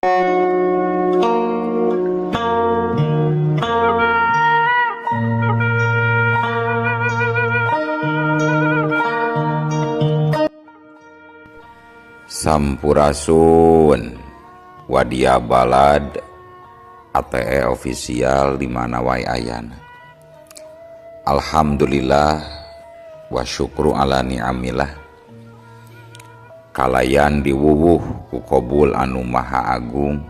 Sampurasun Wadia Balad ATE official di mana wae ayana. Alhamdulillah wa syukru ala ni'amillah. Kalayan diwuwuh ku qabul anu maha agung,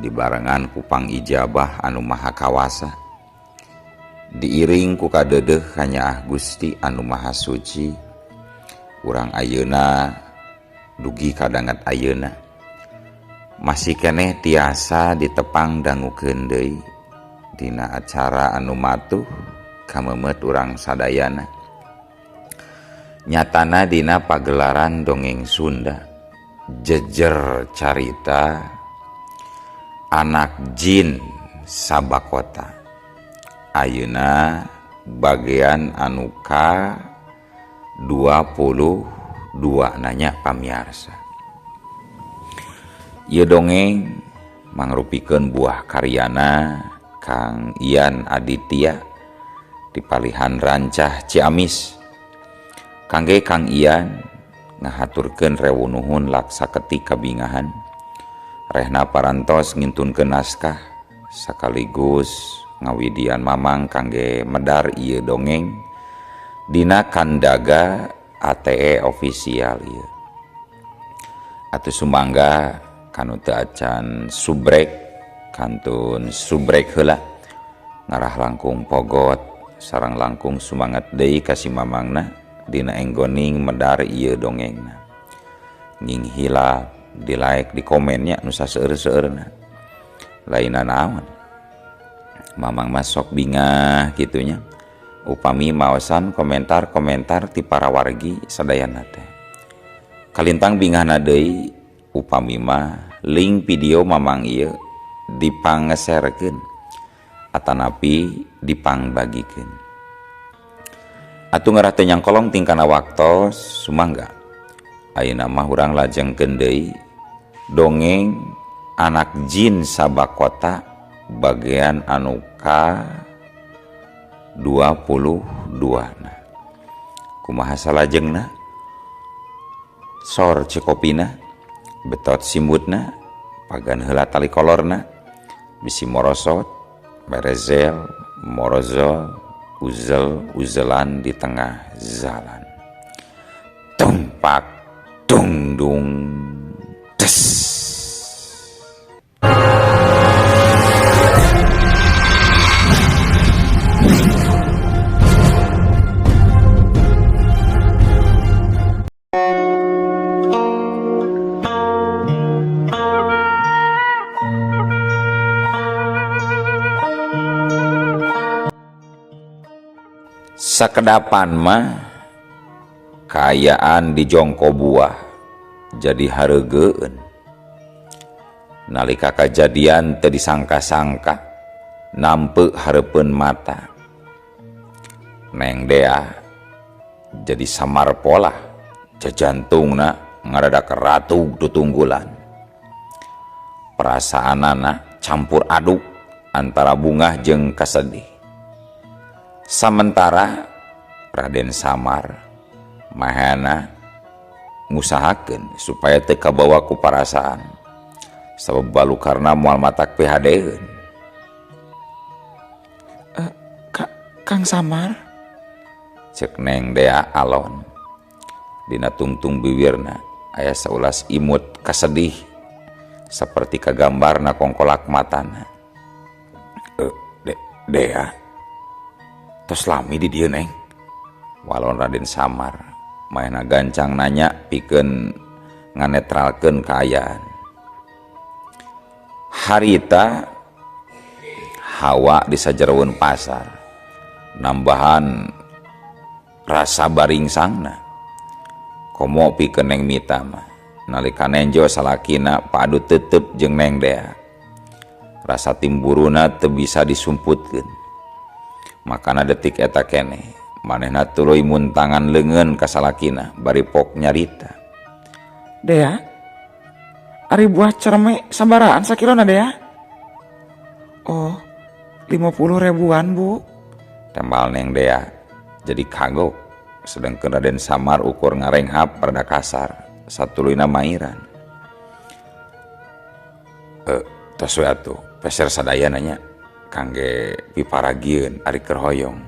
dibarengan ku pangijabah anu maha kawasa, diiring ku kadeudeuh kanyaah Gusti anu maha suci. Urang ayeuna dugi kadangat ayeuna masih keneh tiasa ditepang dangukeun deui dina acara anu matuh kamemet urang sadayana. Nyatana dina pagelaran dongeng Sunda jejer carita anak jin sabakota. Ayeuna bagian anu ka 22 nanya pamiarsa. Ieu dongeng mangrupikeun buah karyana Kang Ian Aditya di Palihan Rancah Ciamis. Kangge Kang Ian ngahaturkeun rewu nuhun laksa ketik kabingahan, rehna parantos ngintunkeun naskah sakaligus ngawidian mamang kangge medar ieu dongeng dina Kandaga ATE official ieu. Atuh sumangga kanu teu acan subrek kantun subrek heula, ngarah langkung pogot sareng langkung sumanget deui ka si mamangna dina enggoning medar ieu dongengna. Nging hilap di like di komennya nu saseueur-seueurna. Laina naon. Mamang masok bingah kitunya. Upami maosan komentar-komentar ti para wargi sadayana teh. Kalintang bingahna deui upami mah link video mamang ieu dipanggeserkeun atanapi dipangbagikeun. Atuh ngarah teu nyangkolong tingkana waktos sumangga. Ayeuna mah urang lajengkeun deui dongeng anak jin sabakota bagian anu ka 22 na. Kumaha salajengna? Sor cekopina, betot simbutna, pagan heula tali kolorna, bisi morosot, merezel, morozol, uzel-uzelan di tengah jalan. Tumpak, dung-dung, des. Sakedapan mah kaayaan di jongko buah jadi hareugeun. Nalika kajadian teu disangka-sangka nampeu hareupeun mata. Neng Dea jadi samar pola jajantungna ngaradak ratug tutunggulan. Perasaanana campur aduk antara bungah jeung kasedih. Sementara Raden Samar mahana ngusahakeun supaya teu kabawa ku parasaan sabab balukarna moal matak PHD-eun. Kang Samar, ceuk Neng Dea alon. Dina tungtung bibirna aya saulas imut kasedih saperti kagambarna kongkolak matana. Dea, tos lami di dieu Neng. Walon Raden Samar maena gancang nanya pikeun nganetralkeun kaayaan. Harita Hawa di sajeroeun pasar nambahan rasa baringsangna. Komo pikeun Neng Mita mah nalika nenjo salakina padu teuteup jeung Neng Dea. Rasa timburuna teu bisa disumputkeun. Makana detik eta keneh manehna tuluy muntangan leungeun ka salakina bari pok nyarita. Dea, Ari buah cerme sabaraan sakilona deh ya? Oh, 50 ribuan bu. Tembal Neng Dea jadi kagok, sedangkan Raden Samar ukur ngarenghap pada kasar satuluyna mairan. Tos we atuh peser sadaya nanya kangge piparagieun ari keur hoyong.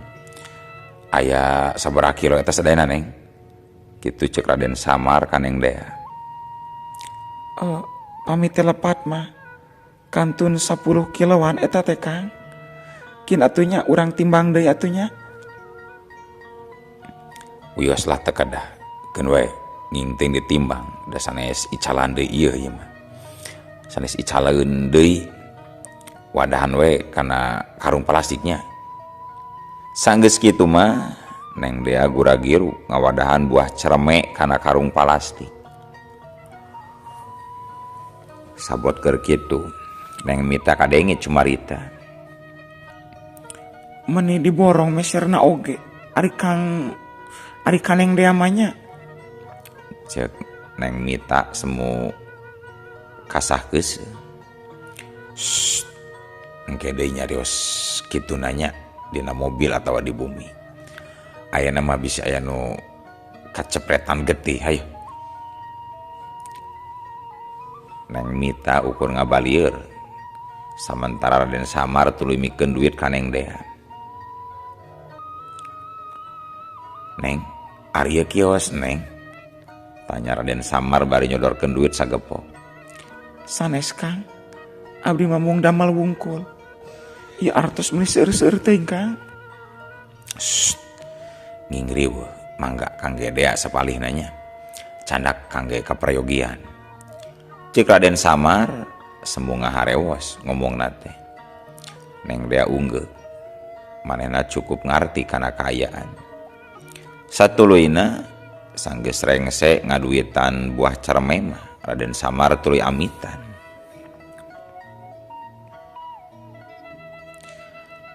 Aya sabaraha kilo eta sadayana Neng? Kitu ceuk Raden Samar ka Neng Dea. Pamit telepat mah kantun 10 kiloan eta teh Kang. Kin atunya urang timbang deui atunya. Wioslah teu kedah keun we ngingting ditimbang da sanes icalan deui ieu mah. Sanes icaleun deui wadahan we kana karung plastiknya. Sanggeus kitu mah Neng Dea gura-giru ngawadahan buah cereme kana karung plastik. Sabot keur kitu Neng Mita kadenge cumarita. Meni diborong meserna oge. Ari Neng Dea manya. Cek Neng Mita semu kasahkeus. Engke deui nyarios kitu nanya dina mobil atawa di bumi. Aya mah bisa aya nu kacepretan getih hayu. Neng Mita ukur ngabalieur. Samantara Raden Samar tuluy mikeun duit ka Neng Dea. Neng, ari ieu kios Neng? Tanya Raden Samar bari nyodorkeun duit sagepok. Sanes Kang, abdi mamung damal wungkul. Ya artos meuli seueur-seueur teuing Kang. Ngingriw mangga kangge Dea sapalih nanya. Candak kangge kaprayogian. Cik Raden Samar semu ngaharewos ngomongna teh. Neng Dea unggeuh. Manehna cukup ngarti kana kaayaan. Satuluyna sanggeus rengse ngaduitan buah cerme mah Raden Samar tuluy amitan.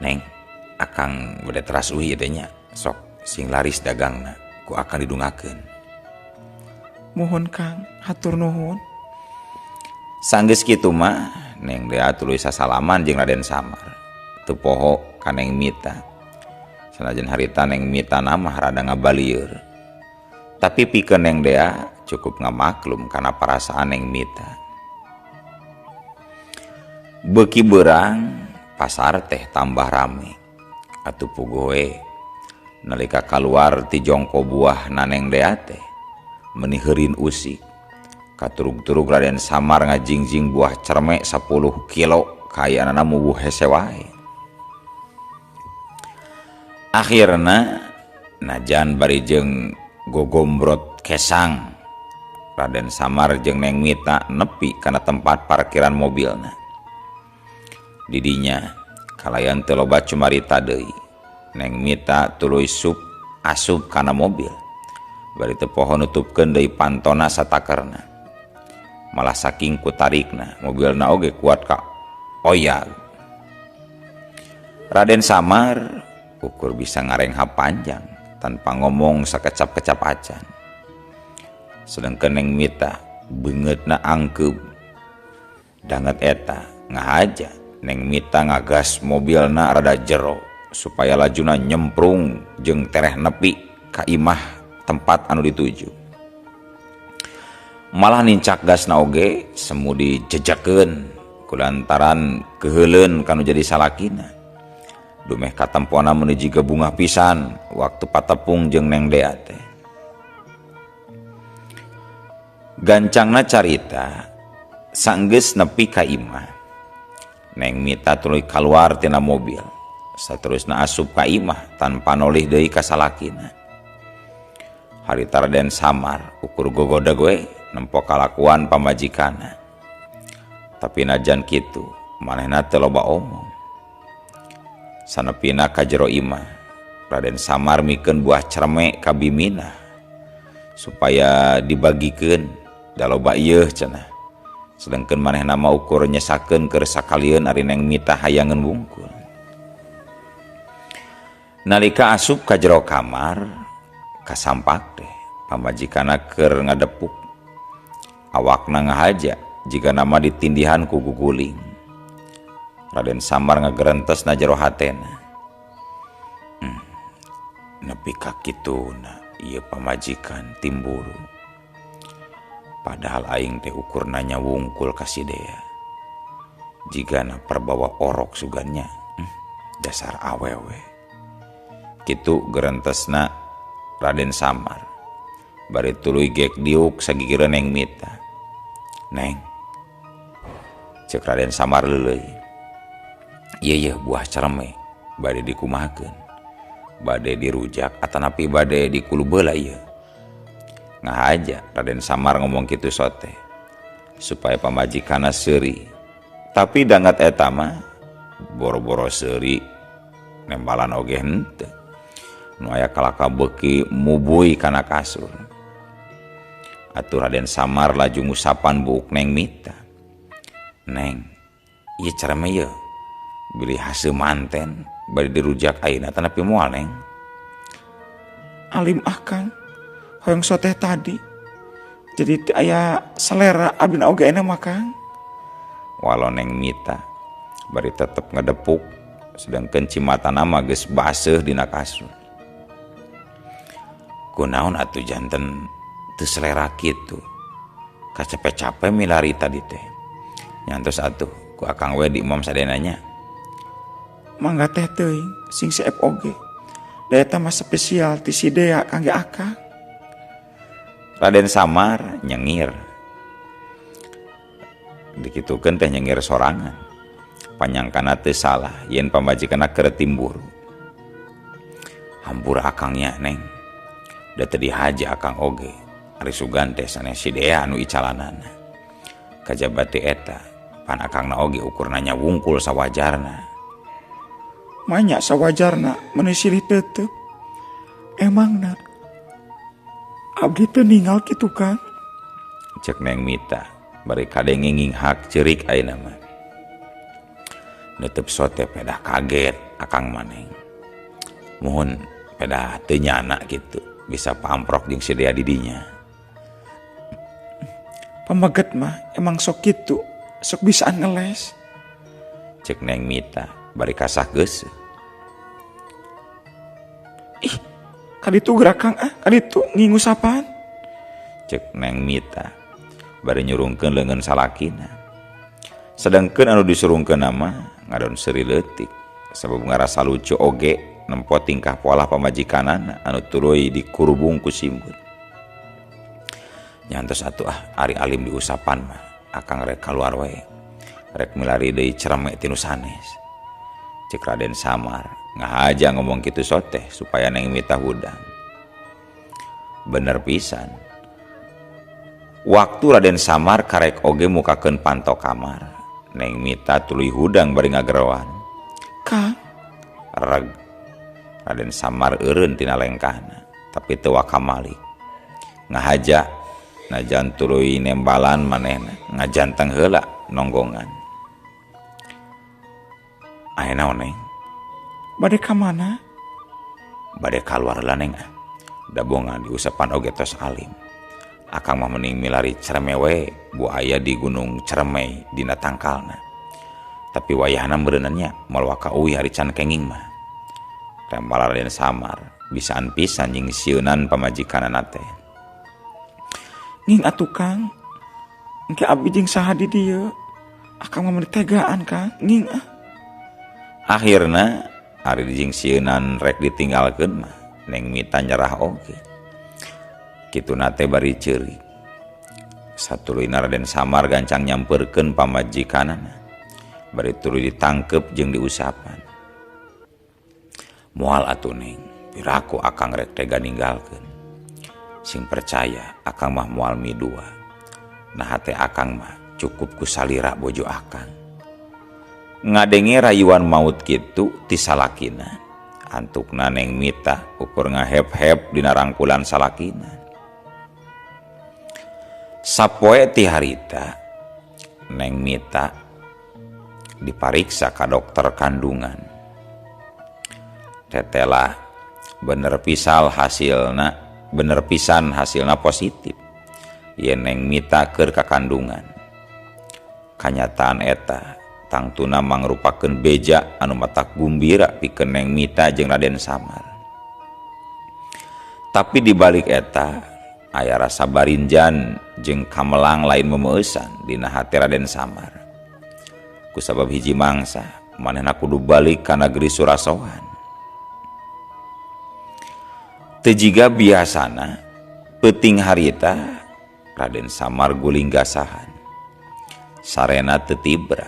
Neng, akang bade teras uhi teh nya, sok sing laris dagangna ku akan didungakeun. Mohon Kang, hatur nuhun. Sanggeus kitu mah Neng Dea tuluy sasalaman jeung Raden Samar. Teu poho ka Neng Mita. Sanajan harita Neng Mita mah rada ngabalieur. Tapi pikeun Neng Dea cukup ngamaklum karena perasaan Neng Mita. Beuki beurang pasar teh tambah rame. Atuh puguh we nalika kaluar ti jongko buah Neng Dea teh meuni heurin usik. Katurug-turug Raden Samar ngajingjing buah cerme 10 kilo kaayana mubuh hese wae. Akhirna najan bari jeung gogombrot kesang Raden Samar jeung Neng Mita nepi kana tempat parkiran mobilna. Didinya kalayan teu loba cumarita deui. Neng Mita tuluy asup kana mobil. Bari teu poho nutupkeun deui pantona satakerna. Malah saking kutarikna mobilna oge kuat ka oyag. Raden Samar ukur bisa ngarenghap panjang tanpa ngomong sakecap-kecap acan. Sedangkan Neng Mita beungeutna angkeub. Danget eta ngahaja Neng Mita ngagas mobilna rada jero supaya lajuna nyemprung jeung tereh nepi ka imah tempat anu dituju. Malah nincak gasna oge semu dijejekeun kulantaran keheuleun kanu jadi salakina. Dumeh katempuana menuju ke bunga pisan waktu patepung jeung Neng Dea teh. Gancangna carita sanggeus nepi ka imah. Neng Mita tuluy kaluar tina mobil. Saterusna asup ka imah tanpa nolih deui ka salakina. Harita Raden Samar ukur gogodag we nempo kalakuan pamajikanna. Tapi najan kitu manehna teu loba omong. Sanepina ka jero imah Raden Samar mikeun buah cerme ka bimina supaya dibagikeun da loba ieu cenah. Sedengkeun manehna mah ukur nyesakeun keur sakalieun ari Neng Mita hayangeun wungkul. Nalika asup ka jero kamar kasampak teh pamajikanna keur ngadepuk. Awakna ngahaja jika nama ditindihan ku guguling. Raden Samar ngagerentes na jero hatena. Nepi ka kituna ieu pamajikan timburu. Padahal aing teh ukurnanya wungkul ka Sidea. Jigana perbawa orok sugannya. Dasar awewe. Kitu gerentesna Raden Samar. Bari tuluy gek diuk sagigireun Neng Mita. Neng, cek Raden Samar leuleuy. Ieu buah cereme bade dikumahakeun, bade dirujak atanapi bade dikulu beula ieu. Ngahaja Raden Samar ngomong kitu sote supaya pamajikanna seuri. Tapi dangat eta mah boro-boro seuri nembalan oge henteu. Nu aya kalaka beuki mubuy kana kasur. Atuh Raden Samar laju ngusapan buuk Neng Mita. Neng, ieu cereme ieu beli hasil manten bari dirujak ayeuna tanapi moal Neng. Alim Kang, hoyong soteh tadi. Jadi aya selera abdina oge enak mah Kang. Walau Neng Mita bari tetep ngedepuk sedangkan cimatana mah geus baseuh dina kasur. Kunaon atuh janten teu selera kitu. Kacape-cape milari tadi teh. Nyantos atuh ku Akang we di imam sadenanya. Mangga teh teuing sing seep oge. Da eta mah spesial ti Sidea kangge Akang. Raden Samar nyengir. Dikitukeun teh nyengir sorangan. Panyangkana teu salah yen pamajikanna keur timburu. Hampura Akangnya Neng. Da teu dihaja Akang oge. Ari sugan teh sanes Sidea anu icalanana. Kajaba teh eta pan Akangna oge ukurnanya wungkul sawajarna. Manya sawajarna menesilih tetep. Emangna abdi teu ninggal kitu Kang? Cek Neng Mita bari kadenge nginghak ceurik ayeuna mah. Neuteuk sote pedah kaget Akang maneng. Muhun pedah teu nyana kitu bisa pamprok jeung Sidea di dinya. Pamaget mah emang sok kitu, sok bisaan ngeles. Cek Neng Mita bari kasah geus. Ih, kaditu gerak Kang kaditu ngingu sapaan? Cek Neng Mita bari nyurungkeun leungeun salakina. Sedangkeun anu disurungkeun nama ngadon seuri leutik sabab ngarasa lucu oge nempo tingkah pola pamajikanana anu tuluy dikurubung ku simbut. Nyantos atuh ari alim diusapan mah Akang rek kaluar wae. Rek milari deui cereme tinu sanes. Cek Raden Samar ngahaja ngomong kitu soteh supaya Neng Mita hudang. Bener pisan. Waktu Raden Samar karek oge mukakeun panto kamar, Neng Mita tuluy hudang bari ngagerowan. Kang, Reg. Raden Samar eureun tina lengkahna, tapi teu wakamalik. Ngahaja najan tuluy nembalan manehna ngajanteng heula nonggongan. Aya naon Neng? bade ka mana? Bade kaluar heula Neng. Da bonga diusapan oge tos alim. Akang mah mending milari cereme we buaya di gunung Ceremai dina tangkalna. Tapi wayahna meureunannya moal waka uwi hari can kenging mah. Rembala Raden Samar bisaan pisan jeung sieunan pamajikanana teh. Nging atuh Kang. Engke abdi jeung saha di dieu. Akang mah tegaan Kang. Nging Akhirna ari jeung sieunan rek ditinggalkeun mah Neng Mita nyerah oge. Kituna teh bari ceurik. Satuluyna Raden Samar gancang nyampeurkeun pamajikanana. Bari tuluy ditangkep jeung diusapan. Moal atuh Neng, piraku Akang rek tega ninggalkeun. Sing percaya Akang mah moal midua. Nah hate Akang mah cukup ku salira bojo Akang. Ngadenge rayuan maut kitu ti salakina. Antukna Neng Mita ukur ngahep-hep dina rangkulan salakina. Sapoe ti harita Neng Mita dipariksa ka dokter kandungan. Tetelah bener pisan hasilna positif. Yen Neng Mita keur ka kandungan. Kanyataan eta tangtuna mangrupakeun beja anu matak gumbira pikeun Neng Mita jeung Raden Samar. Tapi dibalik eta aya rasa barinjan jeung kamelang lain memeusan dina hati Raden Samar. Kusabab hiji mangsa manehna kudu balik ka nageri Surasowan. Teu jiga biasana peuting harita Raden Samar guling gasahan. Sarena teu tibra,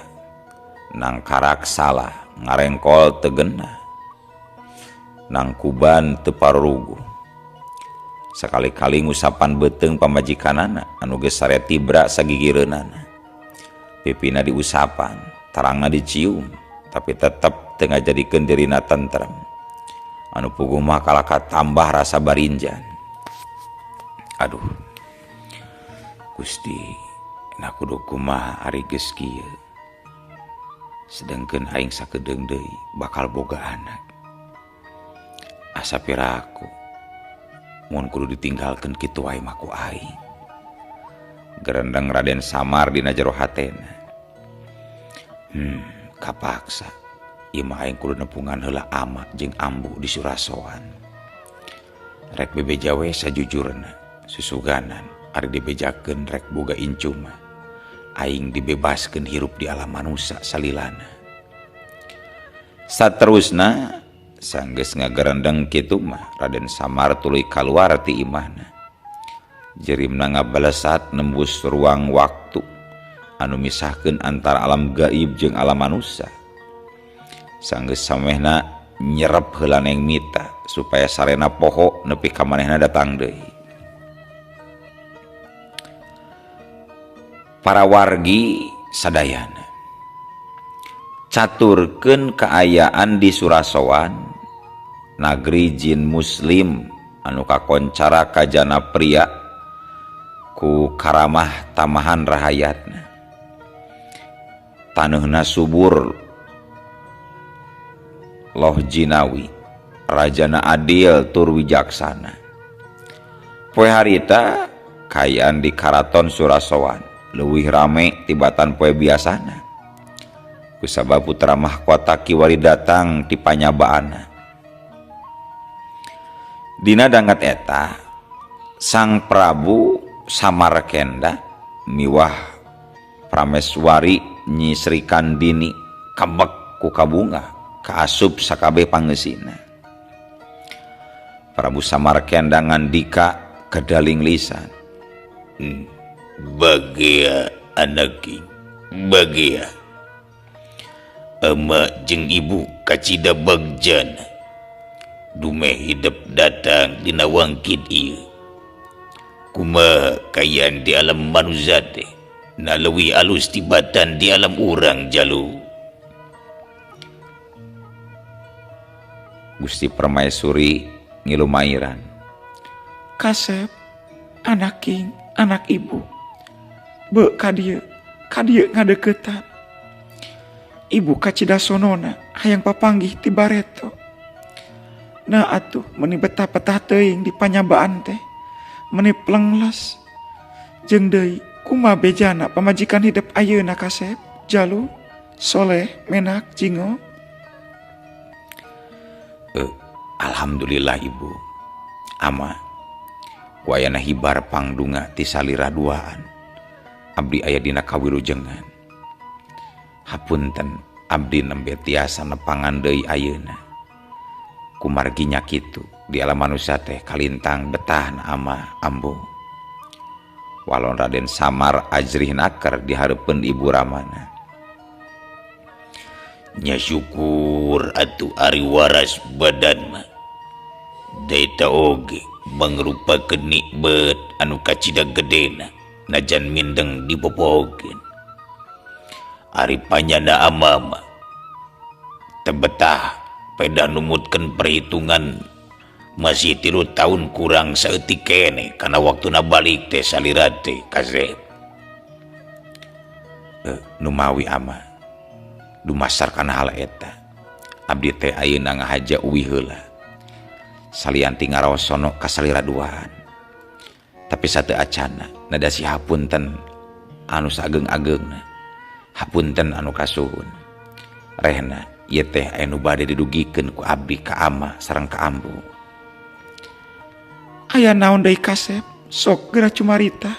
nang karak salah ngarengkol teu geunah, nang kuban teu parurugu. Sakali-kali ngusapan beuteung pamajikanana anu geus sare tibra sagigireunana. Pipina diusapan, tarangna dicium, tapi tetep teu ngajadikeun dirina tentrem. Anu puguh mah kalaka tambah rasa barinjan. Aduh, Gusti, na kudu kumaha ari geus kieu. Sedengkeun aing sakedeung deui bakal boga anak. Asa piraku mun kudu ditinggalkeun kitu wae mah ku aing. Gerendeng Raden Samar dina jero hatena. Kapaksa ieu mah aing kudu nepungan heula ama jeung ambu di Surasowan. Rek bebeja we sajujurna, susuganan ari dibejakeun rek boga incu mah aing dibebaskeun hirup di alam manusia salilana. Saterusna sanggeus ngagerendeng kitu mah Raden Samar tuluy kaluar ti imahna. Jerimna ngabalesat nembus ruang waktu anu misahkeun antara alam gaib jeung alam manusia. Sanggeus samehna nyerep heula Neng Mita supaya sarena poho nepi ka manehna datang deui. Para wargi sadayana caturkeun kaayaan di Surasowan, nagri jin muslim anu kakoncara kajana pria ku karamah tamahan rahayatna. Taneuhna subur, loh jinawi, rajana adil tur wijaksana. Poe harita kaayaan di Karaton Surasowan leuwih rame tibatan poe biasana. Kusabab putra mahkota kiwari datang ti panyabaana. Dina dangat eta Sang Prabu Samarkenda miwah Prameswari Nyi Sri Kandini kabek ku kabunga kaasup sakabeh pangeusina. Prabu Samarkenda ngandika kedaling lisan. Bagia anaki, bagia. Emak jeung ibu kacida bagjana. Dumeh hidup datang dina wangkid ieu. Kumaha kayan di alam manusia teh, na leuwih alus tibatan di alam urang jalu. Gusti Permaisuri ngilumairan. Kasep, anak king, anak ibu. Be kadieu ngadeukeutan. Ibu kacida sonona hayang papanggih ti bareto. Na atuh meuni betah-betah teuing di panyabaan teh. Meuni plengles. Jeung deui kumaha bejana pamajikan hidup ayeuna Kasep, Jalu, Soleh, Menak, Jingo. Alhamdulillah ibu. Ama wayana hibar pangdunga ti salira duaan. Abdi aya dina kawilujengan. Hapunten abdi nembe tiasa nepangan deui ayeuna. Kumarginya kitu di alam manusia teh kalintang betahna ama ambo. Walon Raden Samar ajrih naker di hareupeun ibu ramana. Nya syukur atuh ari waras badan mah. Daita oge mangrupakeun nikmat anu kacida gedena najan mindeng dipopogeun. Ari panyana amama tebetah peda numutkeun perhitungan masih 3 tahun kurang saeutik kene kana waktuna balik teh salira teh Kasep. Numawi ama dumasar kana hal eta abdi teh ayeuna ngahaja uwi heula salianti ngaraosono ka salira duaan. Tapi sateu acana nada si hapunten anu sageung-ageungna Hapunten anu kasuhun. Rehna ieu teh aya nu bade didugikeun ku abdi ka ama sareng ka ambu. Aya naon deui Kasep? Sok geura cumarita.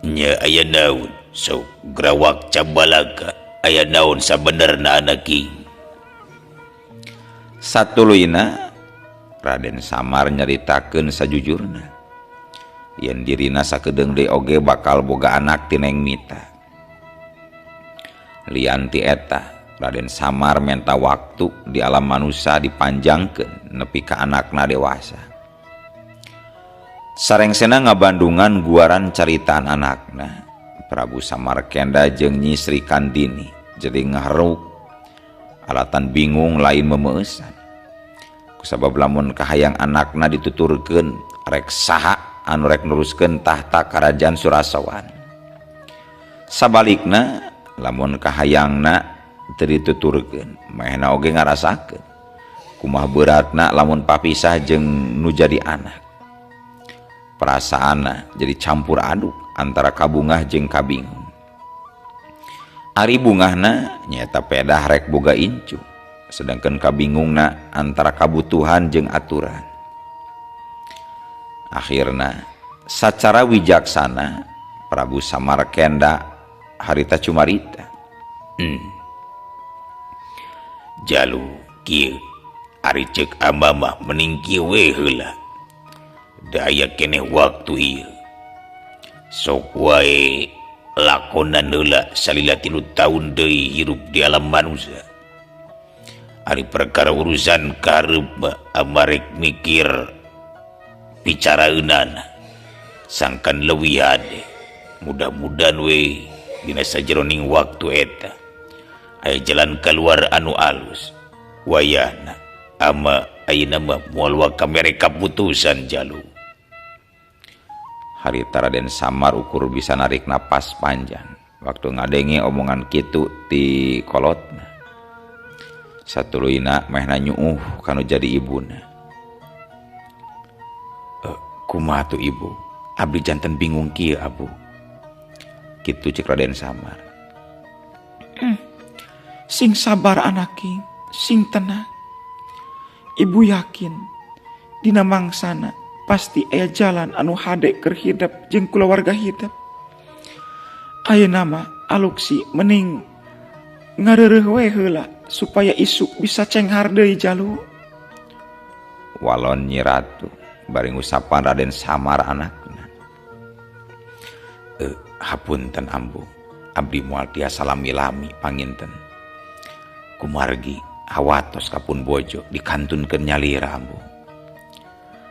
Nya aya naon? Sok gerawak Cambalaga. Aya naon sabenerna anak king? Satuluyna Raden Samar nyaritakeun sajujurna. Yen dirina sakedeung deui oge bakal boga anak ti Neng Mita. Lian ti eta, Raden Samar menta waktu di alam manusia dipanjangkeun nepi ka anakna dewasa. Sarengsena ngabandungan guaran caritaan anakna, Prabu Samarkenda jeung Nyi Sri Kandini jadi ngaharuk, alatan bingung lain memeeusan. Kusabab lamun kahayang anakna dituturkeun rek saha anu rek neruskeun tahta karajaan Surasawan. Sabalikna lamun kahayangna teu dituturkeun maehna oge ngarasakeun kumaha beratna lamun papisah jeung nu jadi anak. Perasaanna jadi campur aduk antara kabungah jeung kabingung. Ari bungahna nyaeta pedah rek boga incu, sedangkan kabingungna antara kabutuhan jeung aturan. Akhirna sacara wijaksana Prabu Samarkenda harita cumarita. Jalu kieu ari ceuk ama mah mending kieu we heula. Da aya keneh waktu ieu. Sok wae lakonan heula salila 3 taun deui hirup di alam manusia. Ari perkara urusan kareup amarek mikir picaraeunana sangkan leuwih hade. Mudah-mudahan we dina sajeroning waktu eta aya jalan keluar anu alus. Wayahna ama ayeuna mah moal kamere kaputusan jalu. Harita Raden Samar ukur bisa narik napas panjang waktu ngadenge omongan kitu ti kolotna. Satuluyna mehna nyuuh kanu jadi ibuna. Kumaha tuh ibu? Abdi janten bingung kieu abu. Kitu cek Raden Samar. Sing sabar anak king, sing tenang. Ibu yakin dina mangsana pasti aya jalan anu hade keur hidep jeung kulawarga hidep. Ayeuna mah aluksi mending ngareureuh we heula supaya isuk bisa cenghar deui jalu. Walon Nyi Ratu bari ngusapan Raden Samar anakna. Hapunten ambu, abdi moal tiasa lami-lami panginten. Kumargi hawatos kapun bojo dikantunkeun nyalira ambu.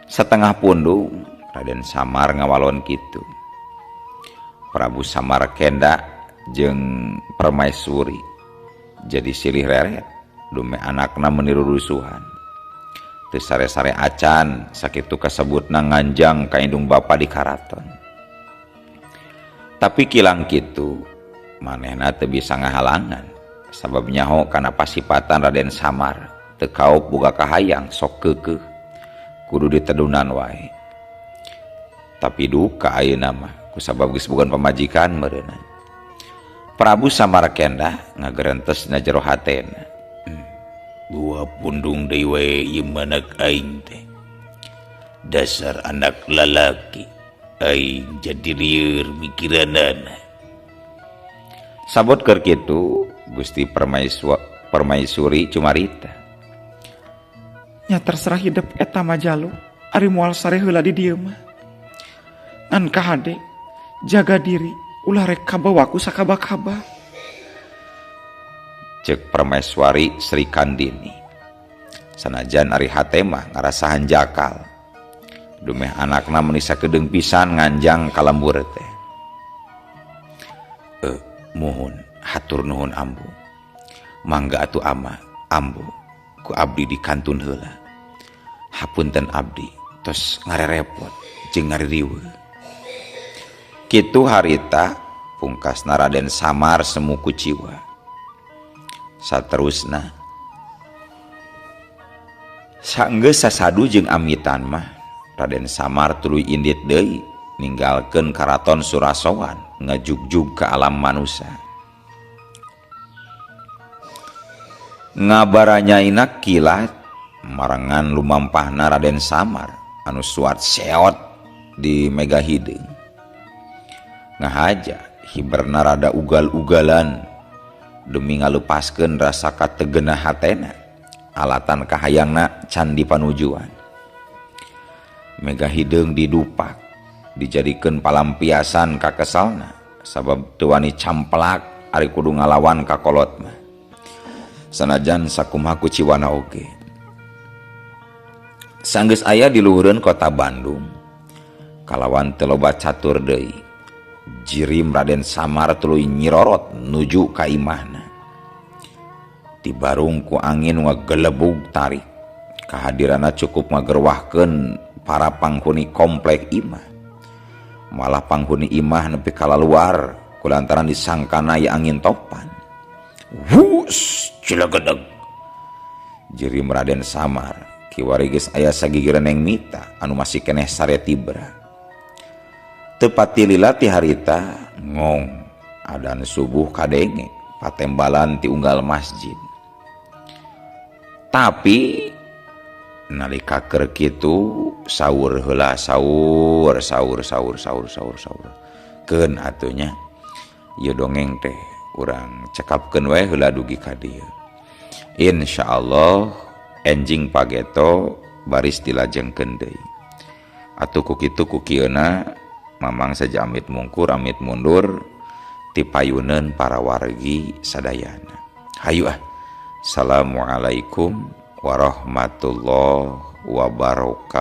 Setengah pundung Raden Samar ngawalon kitu. Prabu Samarkenda jeung Permaisuri jadi silih reret dume anakna meniru rusuhan. Teu sare-sare acan sakitu kasebutna nganjang ka indung bapa di karaton. Tapi kilang kitu manehna teu bisa ngahalangan sabab nyaho kana pasipatan Raden Samar teu kaop boga kahayang sok keukeuh kudu ditedunan wae. Tapi duka ayeuna mah kusabab geus bogan pamajikan meureunna. Prabu Samarkenda ngagerentesna jero hatena. Gua pundung deui we ieu manak aing teh. Dasar anak lalaki aing jadi lieur mikiranana. Sabot keur kitu Gusti Permaisuri cumarita. Nya terserah hidup eta mah jalu, ari moal sare heula di dieu mah. Ngan kahade jaga diri ulah rek kabawa ku sakaba-kaba. Cek Permaiswari Sri Kandini. Sanajan ari hate mah ngarasahan jakal. Dumeh anakna meuni sakedeung pisan nganjang ka lembur teh. Mohon hatur nuhun ambu. Mangga atuh ama, ambu ku abdi dikantun heula. Hapunten abdi tos ngarerepot jeung ngaririweuh. Kitu harita pungkasna Raden Samar semu kuciwa. Saterusna saenggeus sasadu jeung amitan mah Raden Samar tuluy indit deui ninggalkeun karaton Surasawan ngajugjug ke alam manusia. Ngabaranyaina kilat marangan lumampahna Raden Samar anu suat seot di mega hideung. Ngahaja hiberna rada ugal-ugalan demi ngalupaskeun rasa kategenah hatena alatan kahayangna candi panujuan. Mega hideung didupak dijadikeun palampiasan ka kesalna sabab teu wani camplak ari kudu ngalawan ka kolot mah. Sanajan sakumaha kuciwana oge. Sanggeus aya di luhureun kota Bandung kalawan teu loba catur deui jirim Raden Samar tuluy nyirorot nuju ka imahna. Dibarung ku angin ngagelebug tarik kehadiranna cukup ngagerwahkeun para panghuni komplek imah. Malah panghuni imah nepi kalaluar kulantaran disangkana aya angin topan. Wus cilagedeg jirim Raden Samar kiwari geus aya sagigireuneng mita anu masih keneh sare tibra. Teu pati lila ti harita ngong adan subuh kadenge patembalan ti unggal masjid. Tapi nalika keur kitu saur heula saur keun atunya ieu dongeng teh urang cekapkeun wae heula dugi ka dieu. Insyaallah enjing pageto baris dilajengkeun deui. Atuh ku kitu ku kieuna mamang saja amit mungkur amit mundur ti payuneun para wargi sadayana. Hayu ah. Assalamualaikum warahmatullahi wabarakatuh.